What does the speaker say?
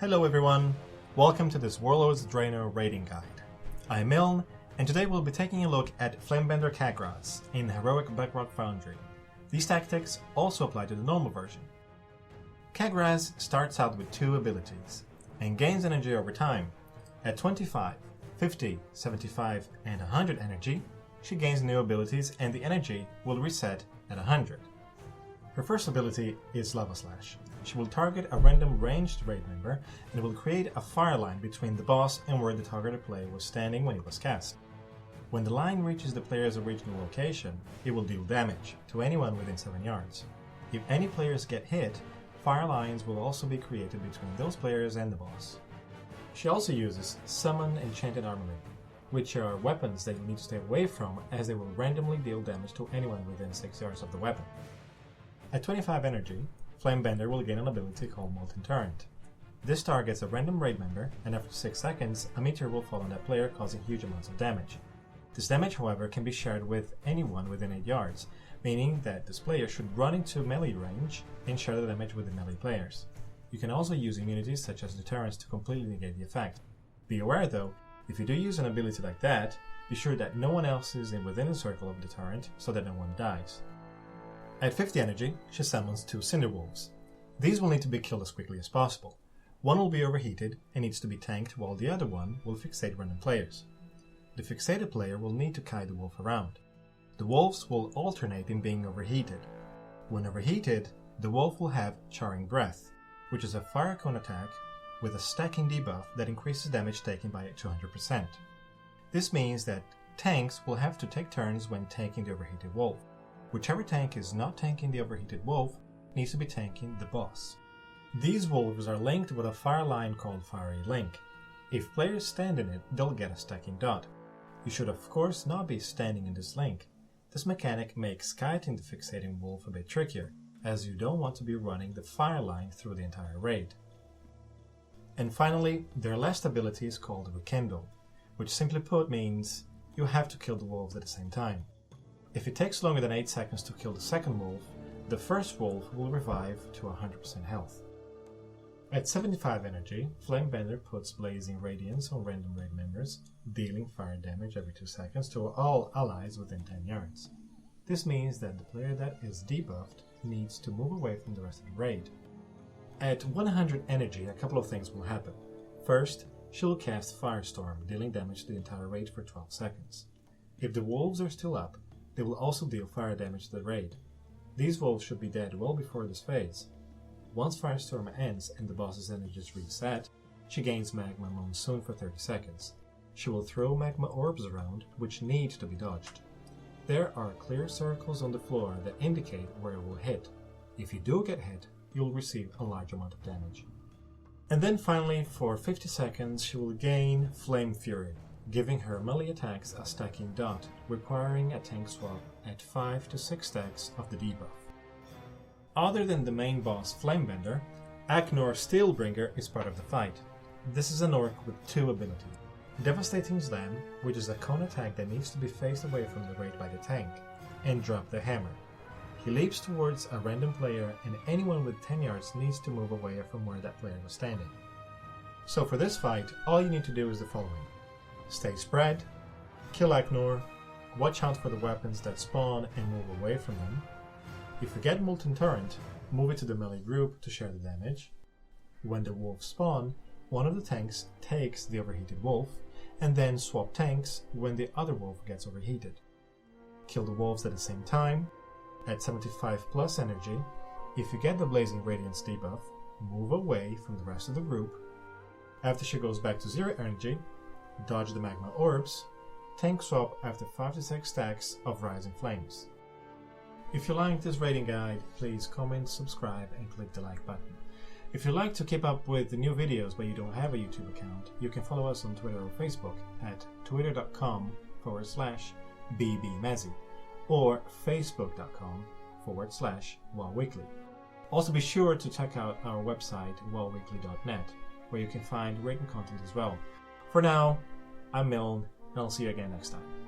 Hello everyone, welcome to this Warlord's Draenor raiding guide. I'm Milne, and today we'll be taking a look at Flamebender Ka'graz in Heroic Blackrock Foundry. These tactics also apply to the normal version. Ka'graz starts out with two abilities, and gains energy over time. At 25, 50, 75, and 100 energy, she gains new abilities and the energy will reset at 100. Her first ability is Lava Slash. She will target a random ranged raid member and will create a fire line between the boss and where the targeted player was standing when it was cast. When the line reaches the player's original location, it will deal damage to anyone within 7 yards. If any players get hit, fire lines will also be created between those players and the boss. She also uses Summon Enchanted Armament, which are weapons that you need to stay away from as they will randomly deal damage to anyone within 6 yards of the weapon. At 25 energy, Flamebender will gain an ability called Molten Torrent. This targets a random raid member, and after 6 seconds, a meteor will fall on that player, causing huge amounts of damage. This damage, however, can be shared with anyone within 8 yards, meaning that this player should run into melee range and share the damage with the melee players. You can also use immunities such as deterrence to completely negate the effect. Be aware though, if you do use an ability like that, be sure that no one else is within the circle of deterrent so that no one dies. At 50 energy, she summons 2 Cinder Wolves. These will need to be killed as quickly as possible. One will be overheated and needs to be tanked, while the other one will fixate random players. The fixated player will need to kite the wolf around. The wolves will alternate in being overheated. When overheated, the wolf will have Charring Breath, which is a fire cone attack with a stacking debuff that increases damage taken by 200%. This means that tanks will have to take turns when tanking the overheated wolf. Whichever tank is not tanking the overheated wolf needs to be tanking the boss. These wolves are linked with a fire line called Fiery Link. If players stand in it, they'll get a stacking dot. You should of course not be standing in this link. This mechanic makes kiting the fixating wolf a bit trickier, as you don't want to be running the fire line through the entire raid. And finally, their last ability is called Rekindle, which simply put means you have to kill the wolves at the same time. If it takes longer than 8 seconds to kill the second wolf, the first wolf will revive to 100% health. At 75 energy, Flamebender puts Blazing Radiance on random raid members, dealing fire damage every 2 seconds to all allies within 10 yards. This means that the player that is debuffed needs to move away from the rest of the raid. At 100 energy, a couple of things will happen. First, she will cast Firestorm, dealing damage to the entire raid for 12 seconds. If the wolves are still up, they will also deal fire damage to the raid. These wolves should be dead well before this phase. Once Firestorm ends and the boss's energy is reset, she gains Magma Monsoon for 30 seconds. She will throw magma orbs around, which need to be dodged. There are clear circles on the floor that indicate where it will hit. If you do get hit, you'll receive a large amount of damage. And then finally, for 50 seconds, she will gain Flame Fury, giving her melee attacks a stacking dot, requiring a tank swap at 5 to 6 stacks of the debuff. Other than the main boss Flamebender, Aknor Steelringer is part of the fight. This is an orc with 2 abilities. Devastating Slam, which is a cone attack that needs to be phased away from the raid by the tank, and Drop the Hammer. He leaps towards a random player and anyone with 10 yards needs to move away from where that player was standing. So for this fight, all you need to do is the following. Stay spread, kill Aknor, watch out for the weapons that spawn and move away from them. If you get Molten Torrent, move it to the melee group to share the damage. When the wolves spawn, one of the tanks takes the overheated wolf, and then swap tanks when the other wolf gets overheated. Kill the wolves at the same time. At 75 plus energy, if you get the Blazing Radiance debuff, move away from the rest of the group. After she goes back to 0 energy, dodge the magma orbs, tank swap after 5 to 6 stacks of Rising Flames. If you liked this raiding guide, please comment, subscribe, and click the like button. If you like to keep up with the new videos but you don't have a YouTube account, you can follow us on Twitter or Facebook at twitter.com/bbmezzy or facebook.com/wallweekly. Also be sure to check out our website wallweekly.net, where you can find raiding content as well. For now, I'm Milne, and I'll see you again next time.